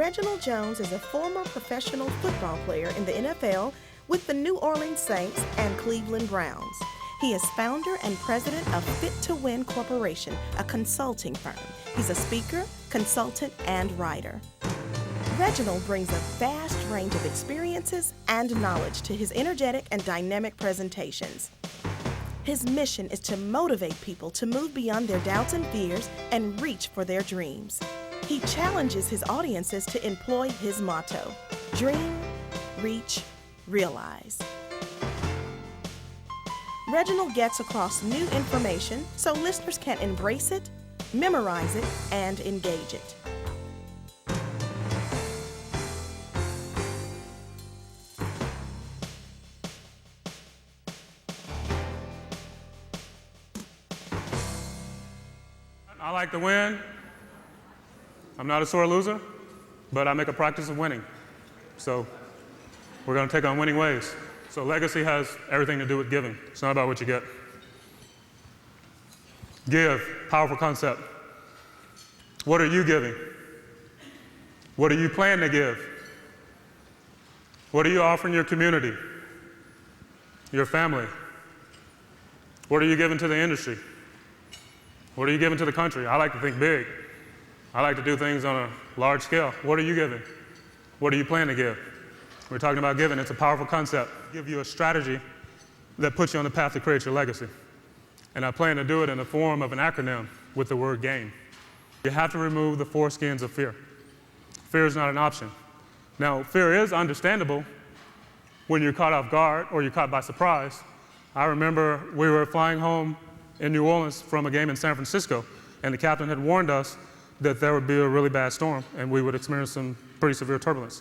Reginald Jones is a former professional football player in the NFL with the New Orleans Saints and Cleveland Browns. He is founder and president of Fit to Win Corporation, a consulting firm. He's a speaker, consultant, and writer. Reginald brings a vast range of experiences and knowledge to his energetic and dynamic presentations. His mission is to motivate people to move beyond their doubts and fears and reach for their dreams. He challenges his audiences to employ his motto: dream, reach, realize. Reginald gets across new information so listeners can embrace it, memorize it, and engage it. I like to win. I'm not a sore loser, but I make a practice of winning. So we're going to take on winning ways. So legacy has everything to do with giving. It's not about what you get. Give, powerful concept. What are you giving? What do you plan to give? What are you offering your community, your family? What are you giving to the industry? What are you giving to the country? I like to think big. I like to do things on a large scale. What are you giving? What do you plan to give? We're talking about giving. It's a powerful concept. Give you a strategy that puts you on the path to create your legacy. And I plan to do it in the form of an acronym with the word GAIN. You have to remove the foreskins of fear. Fear is not an option. Now, fear is understandable when you're caught off guard or you're caught by surprise. I remember we were flying home in New Orleans from a game in San Francisco, and the captain had warned us that there would be a really bad storm and we would experience some pretty severe turbulence.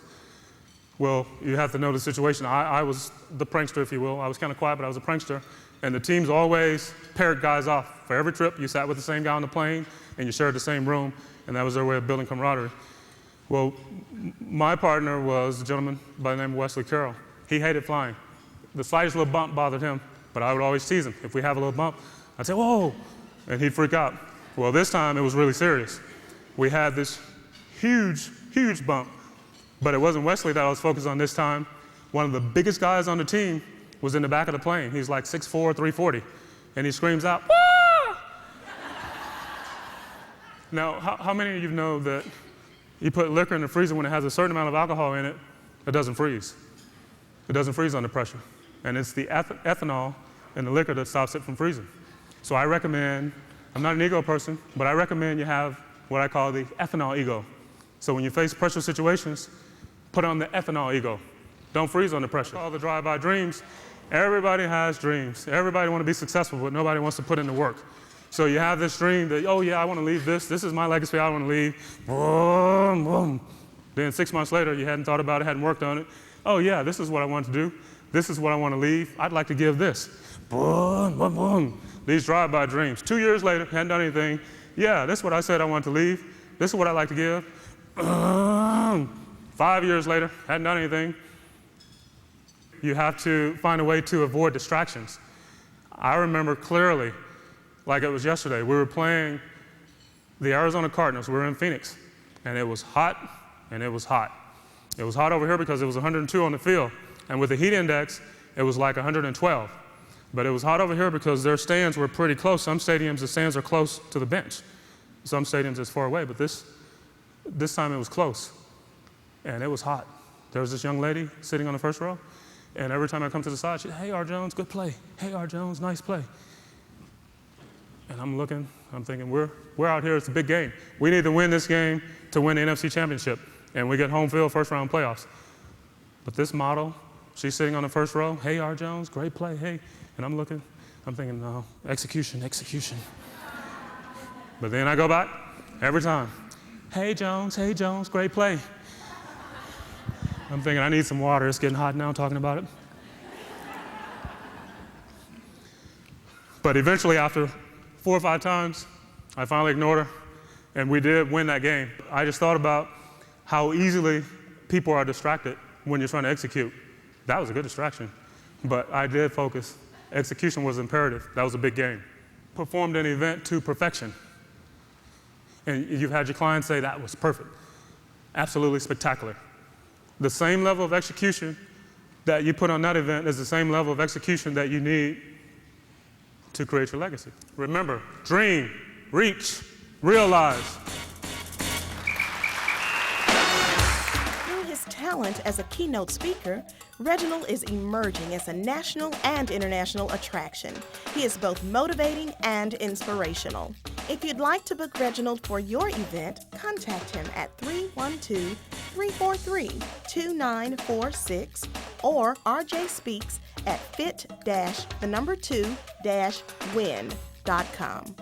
Well, you have to know the situation. I was the prankster, if you will. I was kind of quiet, but I was a prankster. And the teams always paired guys off. For every trip, you sat with the same guy on the plane, and you shared the same room, and that was their way of building camaraderie. Well, my partner was a gentleman by the name of Wesley Carroll. He hated flying. The slightest little bump bothered him, but I would always tease him. If we have a little bump, I'd say, whoa, and he'd freak out. Well, this time it was really serious. We had this huge, huge bump, but it wasn't Wesley that I was focused on this time. One of the biggest guys on the team was in the back of the plane. He's like 6'4", 340, and he screams out, "Wah!" Now, how many of you know that you put liquor in the freezer when it has a certain amount of alcohol in it, it doesn't freeze. It doesn't freeze under pressure. And it's the ethanol in the liquor that stops it from freezing. So I recommend, I'm not an ego person, but I recommend you have what I call the ethanol ego. So when you face pressure situations, put on the ethanol ego. Don't freeze under pressure. All the drive-by dreams, everybody has dreams. Everybody wants to be successful, but nobody wants to put in the work. So you have this dream that, oh yeah, I want to leave this. This is my legacy, I want to leave. Boom, boom. Then 6 months later, you hadn't thought about it, hadn't worked on it. Oh yeah, this is what I want to do. This is what I want to leave. I'd like to give this. Boom, boom, boom. These drive-by dreams. 2 years later, hadn't done anything. Yeah, this is what I said I want to leave. This is what I'd like to give. 5 years later, hadn't done anything. You have to find a way to avoid distractions. I remember clearly, like it was yesterday, we were playing the Arizona Cardinals. We were in Phoenix, and it was hot, and it was hot. It was hot over here because it was 102 on the field, and with the heat index, it was like 112. But it was hot over here because their stands were pretty close. Some stadiums, the stands are close to the bench. Some stadiums, it's far away, but this time it was close, and it was hot. There was this young lady sitting on the first row, and every time I come to the side, she'd, "Hey, R. Jones, good play. Hey, R. Jones, nice play." And I'm looking, I'm thinking, we're out here, it's a big game. We need to win this game to win the NFC Championship, and we get home field, first round playoffs. But this model, she's sitting on the first row, "Hey, R. Jones, great play, hey." And I'm looking, I'm thinking, no, execution, execution. But then I go back, every time, hey, Jones, great play." I'm thinking, I need some water, it's getting hot now talking about it. But eventually, after 4 or 5 times, I finally ignored her, and we did win that game. I just thought about how easily people are distracted when you're trying to execute. That was a good distraction, but I did focus. Execution was imperative. That was a big game. Performed an event to perfection. And you've had your clients say that was perfect. absolutely spectacular. The same level of execution that you put on that event is the same level of execution that you need to create your legacy. Remember, dream, reach, realize. Through his talent as a keynote speaker, Reginald is emerging as a national and international attraction. He is both motivating and inspirational. If you'd like to book Reginald for your event, contact him at 312-343-2946 or rjspeaks at fit-2-win.com.